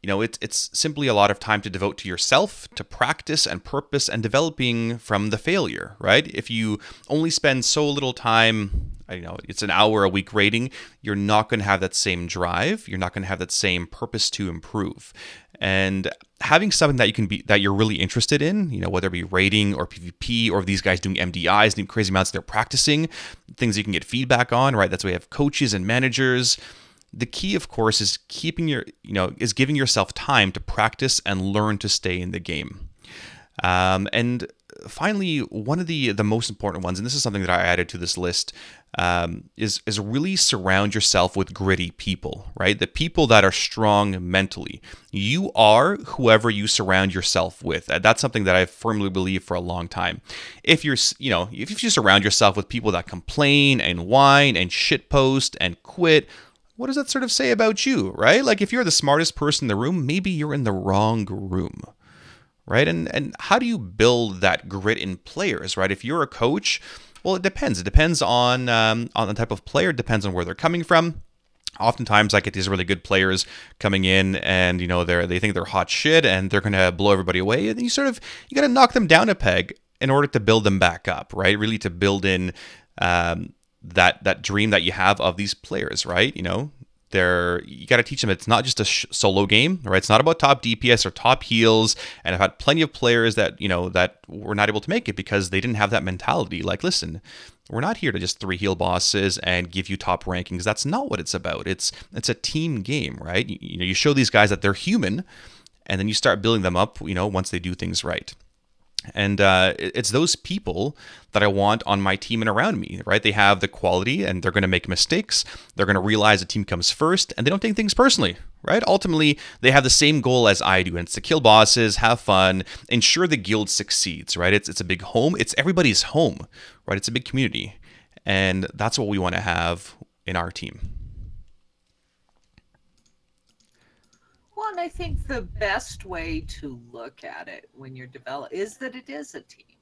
you know, it's simply a lot of time to devote to yourself, to practice and purpose and developing from the failure, right? If you only spend so little time, you know, it's an hour a week rating, you're not going to have that same drive. You're not going to have that same purpose to improve. And having something that you're really interested in, you know, whether it be raiding or PvP, or these guys doing MDIs, doing crazy amounts they're practicing, things you can get feedback on, right? That's why we have coaches and managers. The key, of course, is giving yourself time to practice and learn to stay in the game. And finally, one of the most important ones, and this is something that I added to this list, is really surround yourself with gritty people, right? The people that are strong mentally. You are whoever you surround yourself with. That's something that I firmly believe for a long time. If you surround yourself with people that complain and whine and shitpost and quit, what does that sort of say about you, right? Like, if you're the smartest person in the room, maybe you're in the wrong room, right? And how do you build that grit in players, right? If you're a coach, well, it depends. It depends on the type of player. It depends on where they're coming from. Oftentimes, I get these really good players coming in, and they think they're hot shit, and they're gonna blow everybody away. And you got to knock them down a peg in order to build them back up, right? Really to build in that dream that you have of these players, right? You got to teach them it's not just a solo game, right? It's not about top DPS or top heals. And I've had plenty of players that that were not able to make it because they didn't have that mentality. Like, listen, we're not here to just 3 heal bosses and give you top rankings. That's not what it's about. It's a team game, right? You show these guys that they're human, and then you start building them up, once they do things right. And it's those people that I want on my team and around me, right? They have the quality, and they're going to make mistakes. They're going to realize the team comes first, and they don't take things personally, right? Ultimately, they have the same goal as I do, and it's to kill bosses, have fun, ensure the guild succeeds, right? It's a big home. It's everybody's home, right? It's a big community, and that's what we want to have in our team. Well, and I think the best way to look at it when you're developing is that it is a team.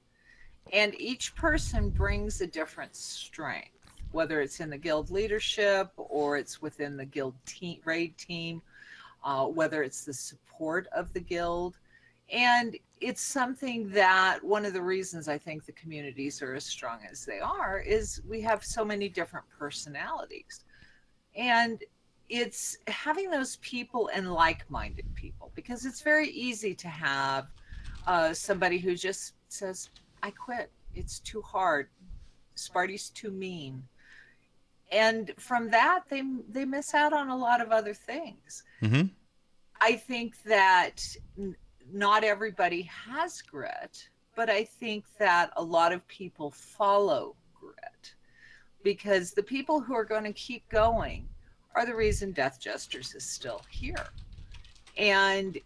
And each person brings a different strength, whether it's in the guild leadership or it's within the guild raid team, whether it's the support of the guild. And it's something that one of the reasons I think the communities are as strong as they are is we have so many different personalities. And it's having those people and like-minded people, because it's very easy to have somebody who just says, I quit. It's too hard. Sparty's too mean. And from that, they miss out on a lot of other things. Mm-hmm. I think that not everybody has grit, but I think that a lot of people follow grit, because the people who are going to keep going are the reason Death Jesters is still here. And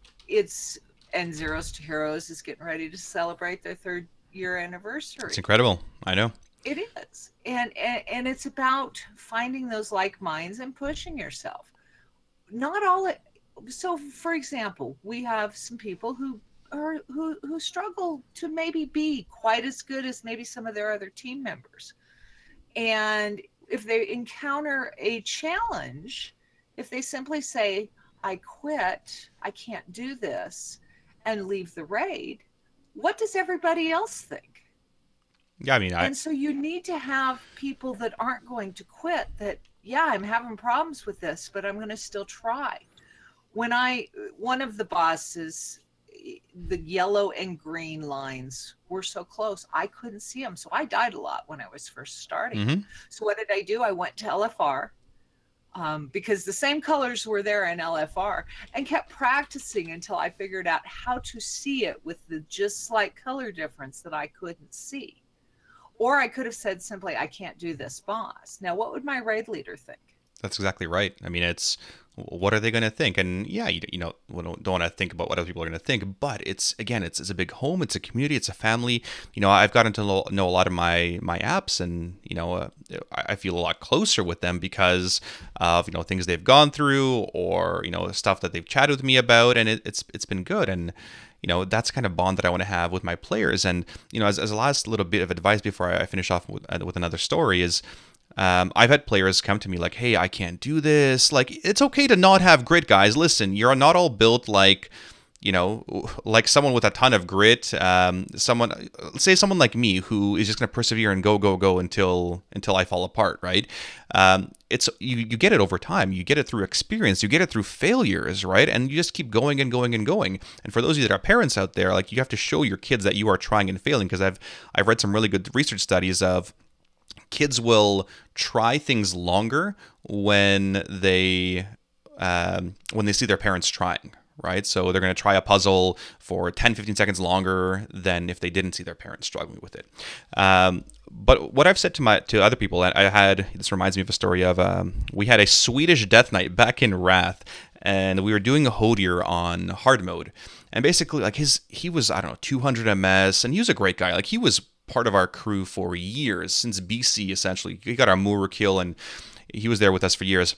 Zeros to Heroes is getting ready to celebrate their 3rd year anniversary. It's incredible. I know. It is. And it's about finding those like minds and pushing yourself. So for example, we have some people who struggle to maybe be quite as good as maybe some of their other team members. And if they encounter a challenge, if they simply say, I quit, I can't do this, and leave the raid, what does everybody else think? Yeah, I mean, and so you need to have people that aren't going to quit, that, yeah, I'm having problems with this, but I'm going to still try. One of the bosses, the yellow and green lines were so close, I couldn't see them. So I died a lot when I was first starting. Mm-hmm. So what did I do? I went to LFR because the same colors were there in LFR, and kept practicing until I figured out how to see it with the just slight color difference that I couldn't see. Or I could have said simply, I can't do this boss. Now, what would my raid leader think? That's exactly right. I mean, what are they going to think? And yeah, you don't want to think about what other people are going to think, but it's a big home, it's a community, it's a family. I've gotten to know a lot of my apps, and I feel a lot closer with them because of things they've gone through, or stuff that they've chatted with me about, and it's been good. And that's the kind of bond that I want to have with my players. And as a last little bit of advice before I finish off with another story is, I've had players come to me like, hey, I can't do this. Like, it's okay to not have grit, guys. Listen, you're not all built like someone with a ton of grit. Someone like me who is just going to persevere and go until I fall apart, right? It's you get it over time. You get it through experience. You get it through failures, right? And you just keep going and going and going. And for those of you that are parents out there, like, you have to show your kids that you are trying and failing, because I've read some really good research studies of kids will try things longer when they see their parents trying, right? So they're going to try a puzzle for 10, 15 seconds longer than if they didn't see their parents struggling with it. But what I've said to other people, this reminds me of a story of, we had a Swedish death knight back in Wrath, and we were doing a Hodier on hard mode. And basically, like, he was, 200 MS, and he was a great guy. Like, he was part of our crew for years, since BC, essentially. He got our Moorer kill, and he was there with us for years.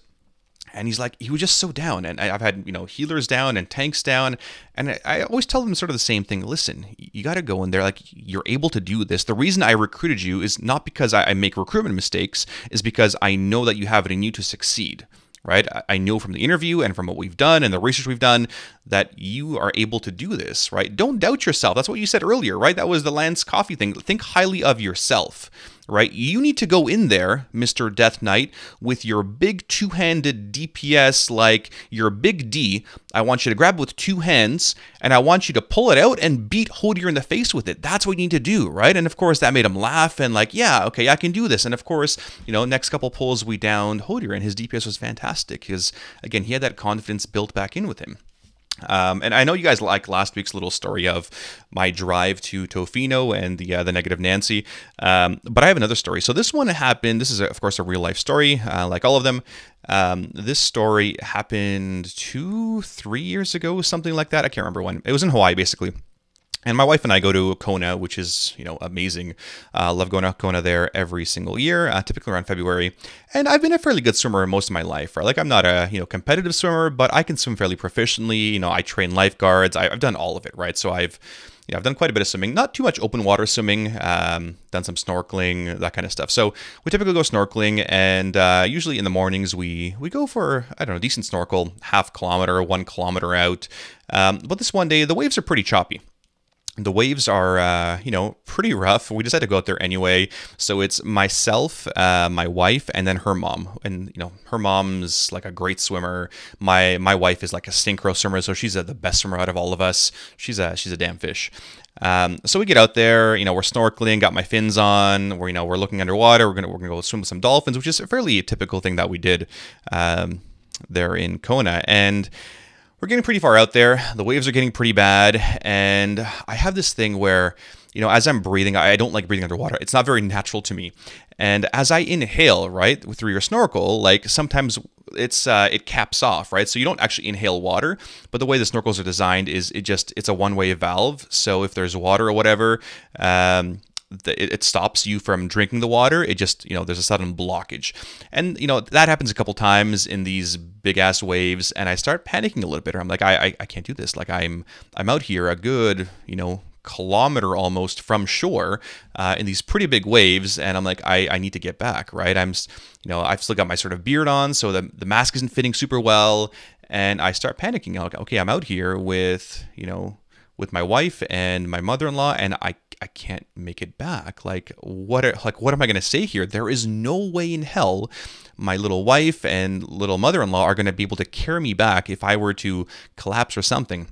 And he's like, he was just so down. And I've had, healers down and tanks down. And I always tell them sort of the same thing. Listen, you got to go in there. Like, you're able to do this. The reason I recruited you is not because I make recruitment mistakes, is because I know that you have it in you to succeed. Right? I know from the interview and from what we've done and the research we've done that you are able to do this, right? Don't doubt yourself. That's what you said earlier, right? That was the Lance Coffee thing. Think highly of yourself, right? You need to go in there, Mr. Death Knight, with your big two-handed DPS, like your big D. I want you to grab it with two hands, and I want you to pull it out and beat Hodier in the face with it. That's what you need to do, right? And of course, that made him laugh and like, yeah, okay, I can do this. And of course, next couple pulls, we downed Hodier, and his DPS was fantastic because, again, he had that confidence built back in with him. And I know you guys like last week's little story of my drive to Tofino and the negative Nancy, but I have another story. So this one happened. This is, of course, a real life story, like all of them. This story happened 2-3 years ago, something like that. I can't remember when. It was in Hawaii, basically. And my wife and I go to Kona, which is, amazing. Love going to Kona there every single year, typically around February. And I've been a fairly good swimmer most of my life, right? Like, I'm not a, competitive swimmer, but I can swim fairly proficiently. I train lifeguards. I've done all of it, right? So I've done quite a bit of swimming, not too much open water swimming, done some snorkeling, that kind of stuff. So we typically go snorkeling, and usually in the mornings we go for, I don't know, decent snorkel, 0.5 kilometer, 1 kilometer out. But this one day, the waves are pretty choppy. The waves are, pretty rough. We decided to go out there anyway. So it's myself, my wife, and then her mom. And, her mom's like a great swimmer. My wife is like a synchro swimmer, so she's the best swimmer out of all of us. She's a damn fish. So we get out there, we're snorkeling, got my fins on, we're looking underwater. We're gonna go swim with some dolphins, which is a fairly typical thing that we did there in Kona. And we're getting pretty far out there. The waves are getting pretty bad. And I have this thing where, as I'm breathing, I don't like breathing underwater. It's not very natural to me. And as I inhale, right, through your snorkel, like sometimes it caps off, right? So you don't actually inhale water, but the way the snorkels are designed is it's a one-way valve. So if there's water or whatever, it stops you from drinking the water. It just, there's a sudden blockage. And, that happens a couple times in these big ass waves. And I start panicking a little bit. I'm like, I can't do this. Like I'm out here a good, kilometer almost from shore in these pretty big waves. And I'm like, I need to get back, right? I've still got my sort of beard on. So the mask isn't fitting super well. And I start panicking. I'm like, okay, I'm out here with my wife and my mother-in-law, and I can't make it back. What am I going to say here? There is no way in hell my little wife and little mother-in-law are going to be able to carry me back if I were to collapse or something.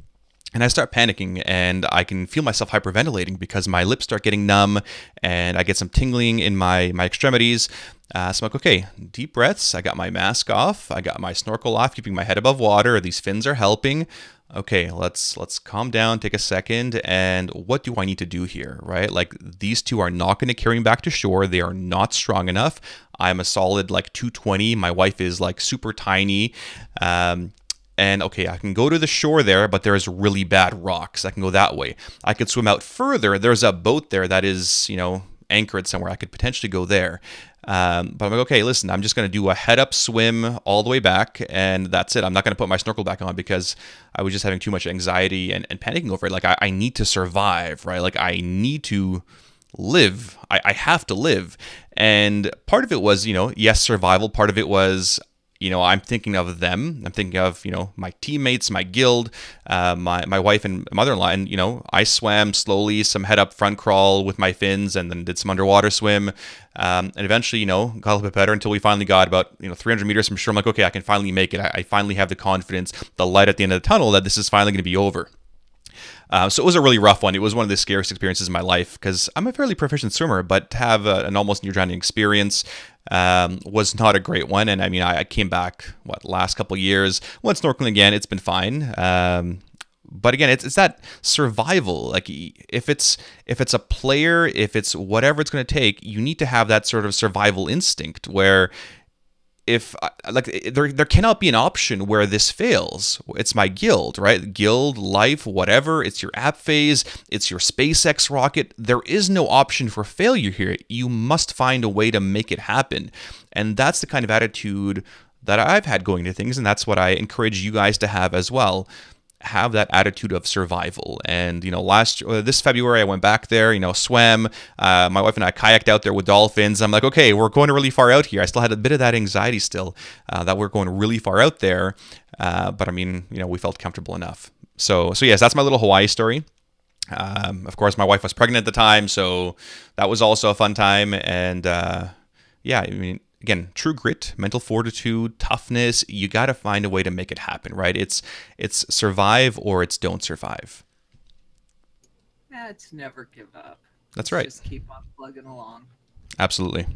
And I start panicking, and I can feel myself hyperventilating because my lips start getting numb, and I get some tingling in my extremities. So I'm like, okay, deep breaths. I got my mask off. I got my snorkel off, keeping my head above water. These fins are helping. Okay, let's calm down, take a second, and what do I need to do here, right? Like, these two are not going to carry me back to shore. They are not strong enough. I'm a solid 220. My wife is super tiny. And okay, I can go to the shore there, but there's really bad rocks. I can go that way. I could swim out further. There's a boat there that is, anchored somewhere. I could potentially go there. But I'm like, okay, listen, I'm just going to do a head-up swim all the way back, and that's it. I'm not going to put my snorkel back on because I was just having too much anxiety and panicking over it. Like, I need to survive, right? Like, I need to live. I have to live. And part of it was, yes, survival. Part of it was, I'm thinking of them. I'm thinking of, my teammates, my guild, my wife and mother-in-law. And, I swam slowly, some head up front crawl with my fins, and then did some underwater swim. And eventually, got a little bit better until we finally got about, 300 meters from shore. I'm like, okay, I can finally make it. I finally have the confidence, the light at the end of the tunnel that this is finally going to be over. So it was a really rough one. It was one of the scariest experiences in my life because I'm a fairly proficient swimmer, but to have an almost near drowning experience was not a great one. And I came back, last couple of years, went snorkeling again. It's been fine. But again, it's that survival. Like, if it's a player, if it's whatever it's going to take, you need to have that sort of survival instinct where if there cannot be an option where this fails. It's my guild, right? Guild, life, whatever. It's your app phase. It's your SpaceX rocket. There is no option for failure here. You must find a way to make it happen. And that's the kind of attitude that I've had going to things, and that's what I encourage you guys to have as well. Have that attitude of survival. And this February I went back there, swam. My wife and I kayaked out there with dolphins. I'm like, okay, we're going really far out here. I still had a bit of that anxiety still that we're going really far out there, but I mean, we felt comfortable enough. So yes, that's my little Hawaii story. Of course, my wife was pregnant at the time, so that was also a fun time. And yeah, I mean, again, true grit, mental fortitude, toughness, you got to find a way to make it happen, right? It's survive or it's don't survive. Yeah, it's never give up. That's right. Just keep on plugging along. Absolutely.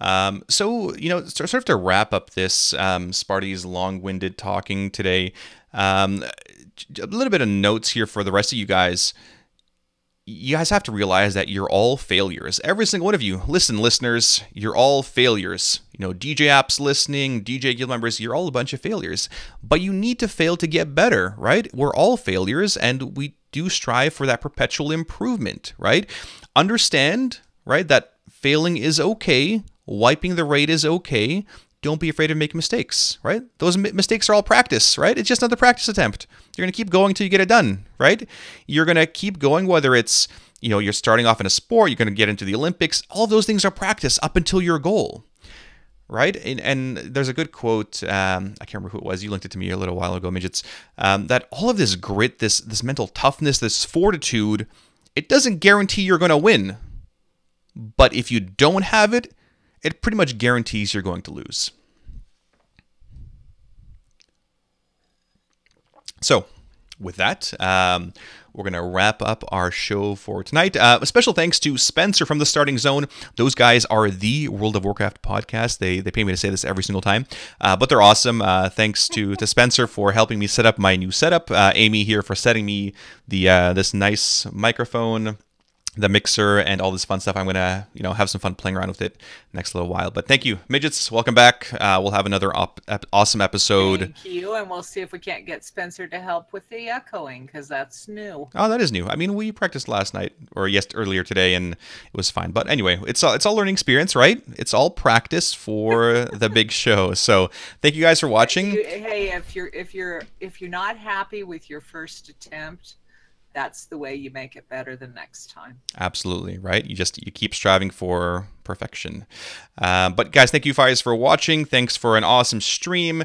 So, sort of to wrap up this Sparty's long-winded talking today, a little bit of notes here for the rest of you guys. You guys have to realize that you're all failures. Every single one of you. Listen, listeners, you're all failures. DJ apps listening, DJ guild members, you're all a bunch of failures. But you need to fail to get better, right? We're all failures, and we do strive for that perpetual improvement, right? Understand, right, that failing is okay. Wiping the raid is okay. Don't be afraid of making mistakes, right? Those mistakes are all practice, right? It's just another practice attempt. You're going to keep going till you get it done, right? You're going to keep going, whether it's, you're starting off in a sport, you're going to get into the Olympics. All of those things are practice up until your goal, right? And there's a good quote, I can't remember who it was, you linked it to me a little while ago, Midgets, that all of this grit, this mental toughness, this fortitude, it doesn't guarantee you're going to win. But if you don't have it, it pretty much guarantees you're going to lose. So, with that, we're going to wrap up our show for tonight. A special thanks to Spencer from The Starting Zone. Those guys are the World of Warcraft podcast. They pay me to say this every single time, but they're awesome. Thanks to Spencer for helping me set up my new setup. Amy here for setting me the this nice microphone, the mixer, and all this fun stuff. I'm gonna have some fun playing around with it next little while. But thank you, Midgets. Welcome back. We'll have another awesome episode. Thank you, and we'll see if we can't get Spencer to help with the echoing, because that's new. Oh, that is new. I mean, we practiced last night or earlier today, and it was fine. But anyway, it's all learning experience, right? It's all practice for the big show. So thank you guys for watching. Hey, if you're not happy with your first attempt, that's the way you make it better the next time. Absolutely, right? You keep striving for perfection. But guys, thank you guys for watching. Thanks for an awesome stream.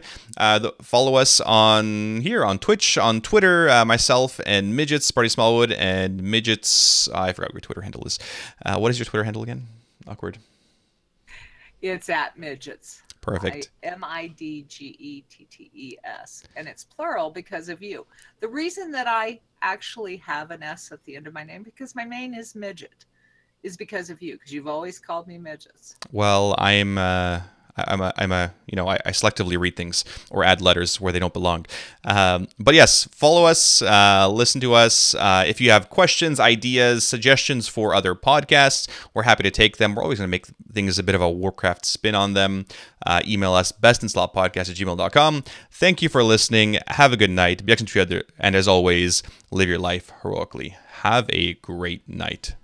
Follow us on Twitch, on Twitter, myself and Midgets, Sparty Smallwood, and Midgets. I forgot what your Twitter handle is. What is your Twitter handle again? Awkward. It's at Midgets. Perfect. Midgettes, and it's plural because of you. The reason that I actually have an S at the end of my name, because my name is Midget, is because of you, because you've always called me Midgets. Well, I selectively read things or add letters where they don't belong. But yes, follow us, listen to us. If you have questions, ideas, suggestions for other podcasts, we're happy to take them. We're always going to make things a bit of a Warcraft spin on them. Email us, bestinslotpodcast@gmail.com. Thank you for listening. Have a good night. Be excellent to each other. And as always, live your life heroically. Have a great night.